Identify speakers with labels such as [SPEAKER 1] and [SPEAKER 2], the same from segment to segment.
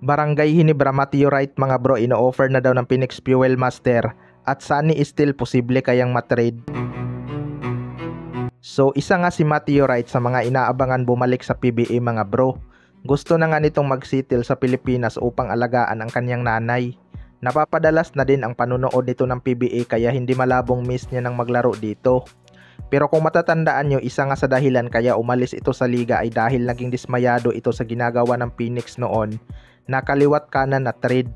[SPEAKER 1] Barangay Hinebra Meteorite mga bro, ino-offer na daw ng Phoenix Fuel Master at Sunny Steel posible kayang matrade. So isa nga si Meteorite sa mga inaabangan bumalik sa PBA mga bro. Gusto na nga nitong mag-settle sa Pilipinas upang alagaan ang kanyang nanay. Napapadalas na din ang panunood nito ng PBA kaya hindi malabong miss niya ng maglaro dito. Pero kung matatandaan nyo, isa nga sa dahilan kaya umalis ito sa liga ay dahil naging dismayado ito sa ginagawa ng Phoenix noon na kaliwat kanan na trade.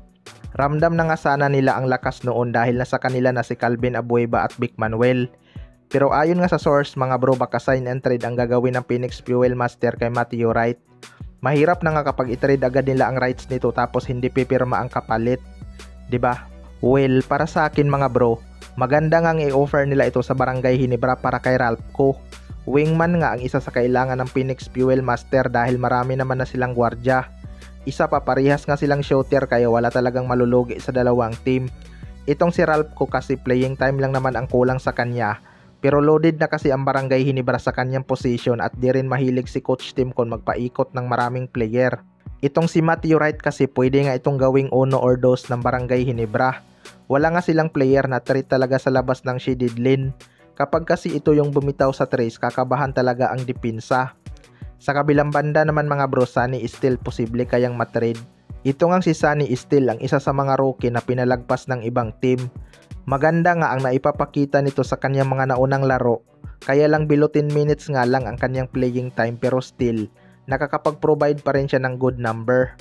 [SPEAKER 1] Ramdam na nga sana nila ang lakas noon dahil nasa kanila na si Calvin Abueva at Vic Manuel. Pero ayon nga sa source mga bro, baka sign and trade ang gagawin ng Phoenix Fuel Master kay Meteorite. Mahirap na nga kapag i-trade agad nila ang rights nito tapos hindi pipirma ang kapalit. 'Di ba? Well, para sa akin mga bro, maganda nga i-offer nila ito sa Barangay Hinebra para kay Ralpco. Wingman nga ang isa sa kailangan ng Phoenix Fuel Master dahil marami naman na silang gwardya. Isa pa, parehas nga silang shooter kaya wala talagang malulugi sa dalawang team. Itong si Ralpco kasi playing time lang naman ang kulang sa kanya. Pero loaded na kasi ang Barangay Hinebra sa kanyang position at di rin mahilig si Coach Timcon magpaikot ng maraming player. Itong si Meteorite kasi pwede nga itong gawing uno or dos ng Barangay Hinebra. Wala nga silang player na treat talaga sa labas ng shaded lane. Kapag kasi ito yung bumitaw sa trace, kakabahan talaga ang dipinsa. Sa kabilang banda naman mga bro, Sunny Steel posible kayang matrade. Ito nga si Sunny Steel ang isa sa mga rookie na pinalagpas ng ibang team. Maganda nga ang naipapakita nito sa kanyang mga naunang laro. Kaya lang below 10 minutes nga lang ang kanyang playing time pero still, nakakapag-provide pa rin siya ng good number.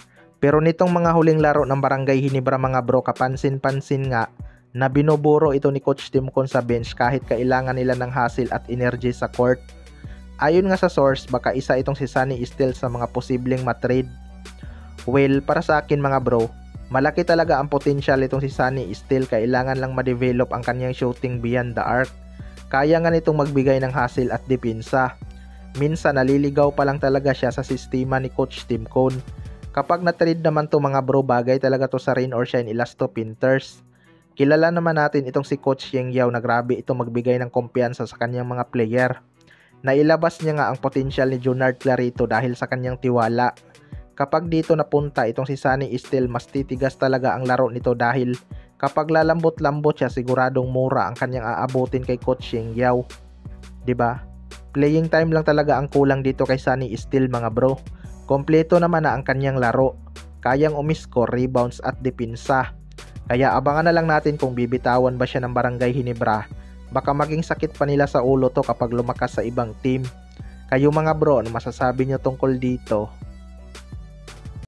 [SPEAKER 1] Pero nitong mga huling laro ng Barangay Hinebra mga bro, kapansin-pansin nga na binuburo ito ni Coach Timcon sa bench kahit kailangan nila ng hustle at energy sa court. Ayon nga sa source, baka isa itong si Sunny Steel sa mga posibleng matrade. Well, para sa akin mga bro, malaki talaga ang potential itong si Sunny Steel, kailangan lang ma-develop ang kanyang shooting beyond the arc. Kaya nga nitong magbigay ng hustle at depensa. Minsan naliligaw pa lang talaga siya sa sistema ni Coach Timcon. Kapag na-trade naman to mga bro, bagay talaga to sa rain or shine Elasto Pinters. Kilala naman natin itong si Coach Yeng Yao na grabe itong magbigay ng kumpiyansa sa kanyang mga player. Nailabas niya nga ang potential ni Junard Clarito dahil sa kanyang tiwala. Kapag dito napunta itong si Sunny Steel, mas titigas talaga ang laro nito dahil kapag lalambot-lambot siya, siguradong mura ang kanyang aabutin kay Coach Yeng Yao. 'Di ba? Playing time lang talaga ang kulang dito kay Sunny Steel mga bro. Kompleto naman na ang kanyang laro. Kayang umiscore, rebounds at depensa. Kaya abangan na lang natin kung bibitawan ba siya ng Barangay Hinebra. Baka maging sakit pa nila sa ulo to kapag lumakas sa ibang team. Kayo mga bro, ano masasabi nyo tungkol dito?